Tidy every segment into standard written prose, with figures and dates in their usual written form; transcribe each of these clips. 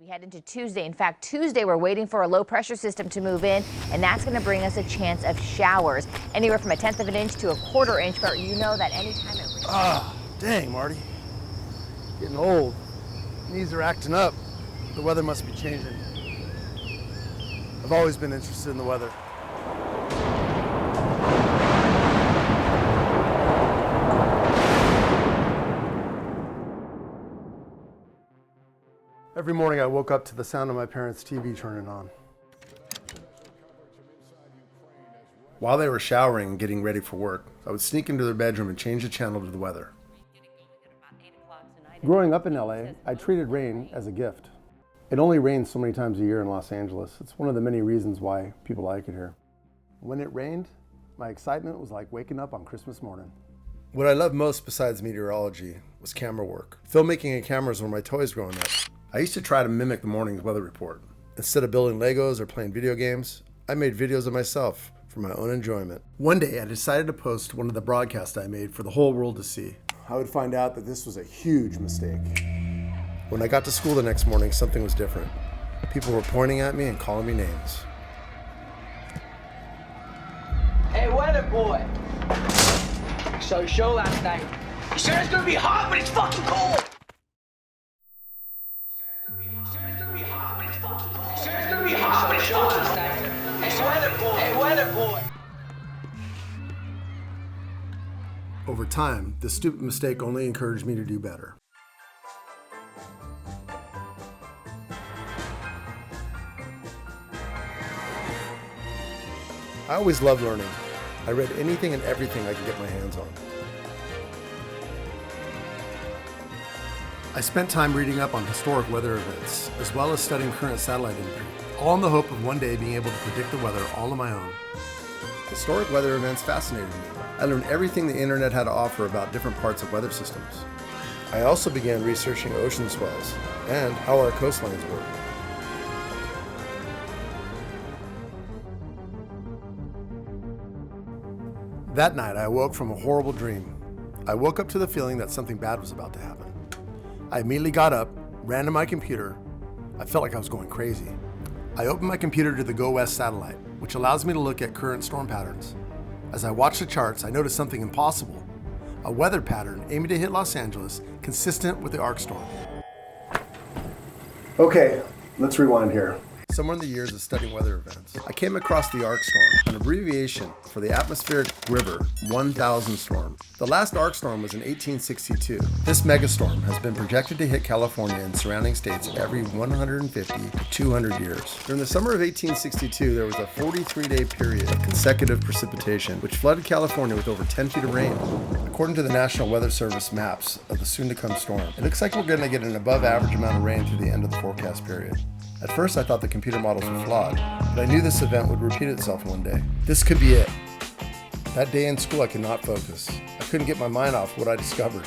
head into Tuesday. In fact, Tuesday we're waiting for a low pressure system to move in, and that's going to bring us a chance of showers. Anywhere from 1/10 of an inch to 1/4 inch, but you know that anytime it rains. Ah, dang, Marty. Getting old. Knees are acting up. The weather must be changing. I've always been interested in the weather. Every morning I woke up to the sound of my parents' TV turning on. While they were showering and getting ready for work, I would sneak into their bedroom and change the channel to the weather. Growing up in LA, I treated rain as a gift. It only rains so many times a year in Los Angeles. It's one of the many reasons why people like it here. When it rained, my excitement was like waking up on Christmas morning. What I loved most besides meteorology was camera work. Filmmaking and cameras were my toys growing up. I used to try to mimic the morning's weather report. Instead of building Legos or playing video games, I made videos of myself for my own enjoyment. One day I decided to post one of the broadcasts I made for the whole world to see. I would find out that this was a huge mistake. When I got to school the next morning, something was different. People were pointing at me and calling me names. Hey, weather boy. So show last night. You said it's gonna be hot, but it's fucking cold. Hey, weather boy. Over time, this stupid mistake only encouraged me to do better. I always loved learning. I read anything and everything I could get my hands on. I spent time reading up on historic weather events, as well as studying current satellite imagery, all in the hope of one day being able to predict the weather all on my own. Historic weather events fascinated me. I learned everything the internet had to offer about different parts of weather systems. I also began researching ocean swells and how our coastlines work. That night, I awoke from a horrible dream. I woke up to the feeling that something bad was about to happen. I immediately got up, ran to my computer. I felt like I was going crazy. I opened my computer to the Go West satellite, which allows me to look at current storm patterns. As I watched the charts, I noticed something impossible. A weather pattern aiming to hit Los Angeles, consistent with the ArkStorm. Okay, let's rewind here. Somewhere in the years of studying weather events, I came across the ArkStorm, an abbreviation for the Atmospheric River 1000 Storm. The last ArkStorm was in 1862. This megastorm has been projected to hit California and surrounding states every 150 to 200 years. During the summer of 1862, there was a 43-day period of consecutive precipitation, which flooded California with over 10 feet of rain. According to the National Weather Service maps of the soon-to-come storm, it looks like we're going to get an above-average amount of rain through the end of the forecast period. At first, I thought the computer models were flawed, but I knew this event would repeat itself one day. This could be it. That day in school, I could not focus. I couldn't get my mind off what I discovered.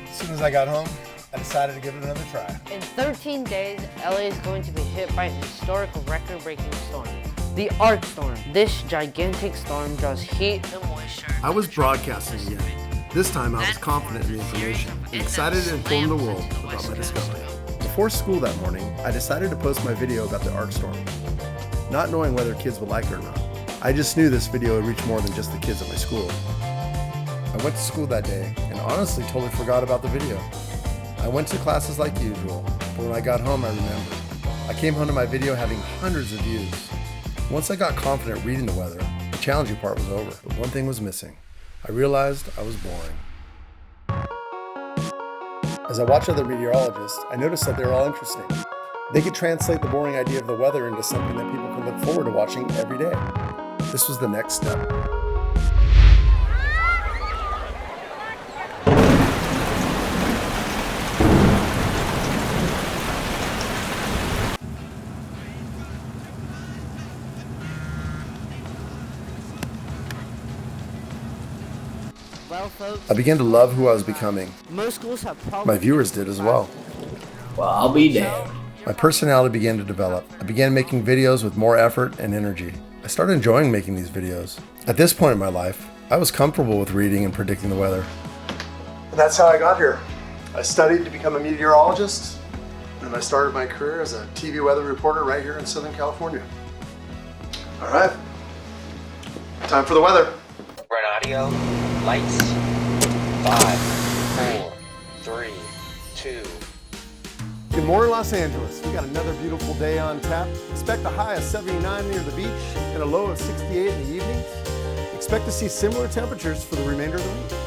As soon as I got home, I decided to give it another try. In 13 days, LA is going to be hit by a historic record-breaking storm, the ArkStorm. This gigantic storm draws heat and moisture. I was broadcasting again. This time, I was confident in the information and excited to inform the world about my discovery. Before school that morning, I decided to post my video about the ArkStorm, not knowing whether kids would like it or not. I just knew this video would reach more than just the kids at my school. I went to school that day and honestly totally forgot about the video. I went to classes like usual, but when I got home I remembered. I came home to my video having hundreds of views. Once I got confident reading the weather, the challenging part was over, but one thing was missing. I realized I was boring. As I watched other meteorologists, I noticed that they were all interesting. They could translate the boring idea of the weather into something that people can look forward to watching every day. This was the next step. Well, folks, I began to love who I was becoming. most schools have probably... My viewers did as well. Well, I'll be damned. My personality began to develop. I began making videos with more effort and energy. I started enjoying making these videos. At this point in my life, I was comfortable with reading and predicting the weather. And that's how I got here. I studied to become a meteorologist, and I started my career as a TV weather reporter right here in Southern California. All right, time for the weather. Run audio, lights, 5, 4, 3, 2. Good morning, Los Angeles. We got another beautiful day on tap. Expect a high of 79 near the beach and a low of 68 in the evenings. Expect to see similar temperatures for the remainder of the week.